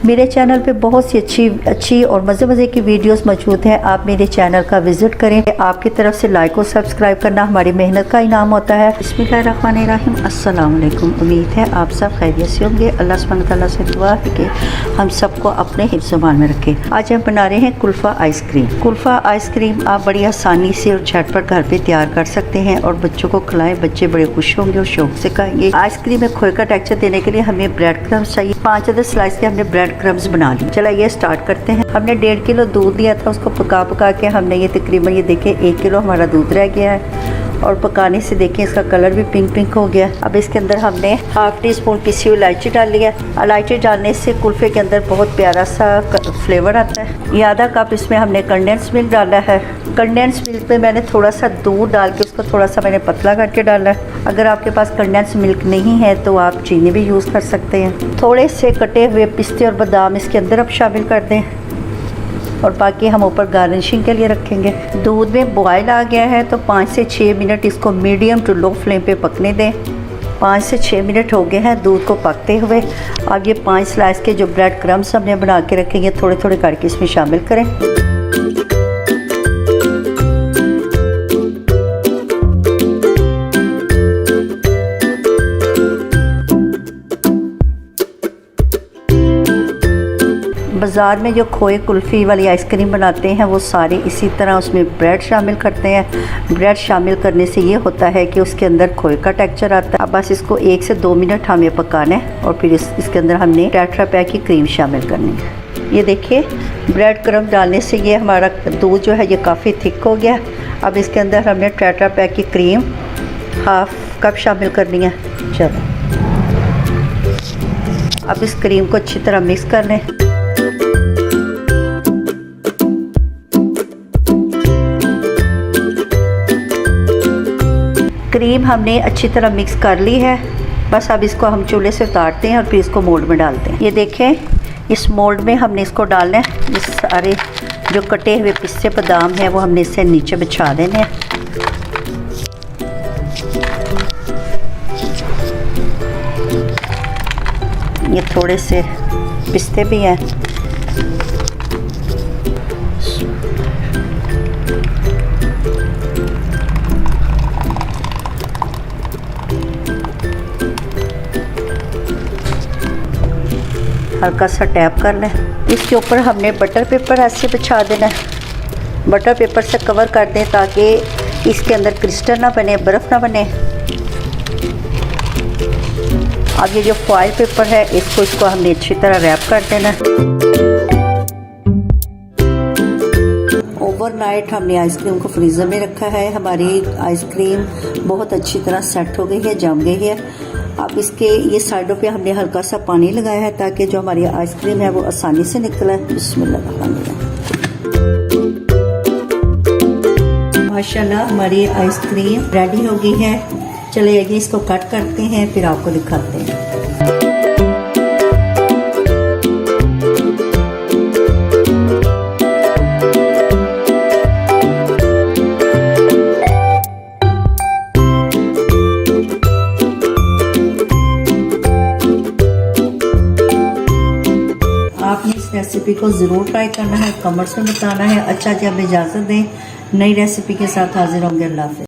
मेरे चैनल पे बहुत सी अच्छी और मज़े की वीडियोस मौजूद हैं। आप मेरे चैनल का विज़िट करें। आपकी तरफ से लाइक और सब्सक्राइब करना हमारी मेहनत का इनाम होता है। बिस्मिल्लाहिर्रहमानिर्रहीम, अस्सलाम वालेकुम। उम्मीद है आप सब खैरियत से होंगे। अल्लाह सुब्हानहू व तआला से दुआ है कि हम सबको अपने हिफ्ज़-ओ-मान में रखें। आज हम बना रहे हैं कुल्फ़ा आइसक्रीम। कुल्फ़ा आइसक्रीम आप बड़ी आसानी से और झटपट घर पे तैयार कर सकते हैं और बच्चों को खिलाएं। बच्चे बड़े खुश होंगे और शौक से खाएंगे। आइसक्रीम में खोए का टेक्सचर देने के लिए हमें ब्रेड क्रम्स चाहिए। 5 स्लाइस के हमने ब्रेड क्रम्स बना ली। चलिए स्टार्ट करते हैं। हमने 1.5 किलो दूध लिया था, उसको पका के हमने ये तकरीबन ये देखिए 1 किलो हमारा दूध रह गया है और पकाने से देखिए इसका कलर भी पिंक हो गया। अब इसके अंदर हमने हाफ टी स्पून पिसी हुई इलायची डाल लिया। इलायची डालने से कुल्फ़े के अंदर बहुत प्यारा सा फ्लेवर आता है। ये आधा कप इसमें हमने कंडेंस मिल्क डाला है। कंडेंस मिल्क में मैंने थोड़ा सा दूध डाल के उसको थोड़ा सा मैंने पतला करके डाला है। अगर आपके पास कंडेंस मिल्क नहीं है तो आप चीनी भी यूज़ कर सकते हैं। थोड़े से कटे हुए पिस्ते और बादाम इसके अंदर अब शामिल कर दें और बाकी हम ऊपर गार्निशिंग के लिए रखेंगे। दूध में बॉयल आ गया है तो 5 से 6 मिनट इसको मीडियम टू लो फ्लेम पे पकने दें। 5 से 6 मिनट हो गए हैं दूध को पकते हुए। अब ये 5 स्लाइस के जो ब्रेड क्रम्स हमने बना के रखेंगे थोड़े थोड़े करके इसमें शामिल करें। बाज़ार में जो खोए कुल्फ़ी वाली आइसक्रीम बनाते हैं वो सारे इसी तरह उसमें ब्रेड शामिल करते हैं। ब्रेड शामिल करने से ये होता है कि उसके अंदर खोए का टेक्सचर आता है। अब बस इसको 1 से 2 मिनट हमें पकाना है और फिर इसके अंदर हमने टेट्रा पैक की क्रीम शामिल करनी है। ये देखिए ब्रेड क्रम्ब डालने से ये हमारा दूध जो है ये काफ़ी थिक हो गया। अब इसके अंदर हमने टेट्रा पैक की क्रीम हाफ कप शामिल करनी है। चलो अब इस क्रीम को अच्छी तरह मिक्स कर लें। क्रीम हमने अच्छी तरह मिक्स कर ली है। बस अब इसको हम चूल्हे से उतारते हैं और फिर इसको मोल्ड में डालते हैं। ये देखें इस मोल्ड में हमने इसको डालना है। ये सारे जो कटे हुए पिस्ते बादाम हैं वो हमने इससे नीचे बिछा देने हैं। ये थोड़े से पिस्ते भी हैं। हल्का सा टैप कर लें। इसके ऊपर हमने बटर पेपर ऐसे बिछा देना है। बटर पेपर से कवर कर दें ताकि इसके अंदर क्रिस्टल ना बने, बर्फ़ ना बने। अब ये जो फॉइल पेपर है इसको हमने अच्छी तरह रैप कर देना है। ओवरनाइट हमने आइसक्रीम को फ्रीज़र में रखा है। हमारी आइसक्रीम बहुत अच्छी तरह सेट हो गई है, जम गई है। अब इसके ये साइडों पे हमने हल्का सा पानी लगाया है ताकि जो हमारी आइसक्रीम है वो आसानी से निकले। बिस्मिल्लाह। माशाल्लाह हमारी आइसक्रीम रेडी हो गई है। चलिए इसको कट करते हैं फिर आपको दिखाते हैं। आपने इस रेसिपी को ज़रूर ट्राई करना है, कमेंट्स में बताना है। अच्छा जी, अब इजाज़त दें। नई रेसिपी के साथ हाजिर होंगे। अल्लाह हाफ़िज़।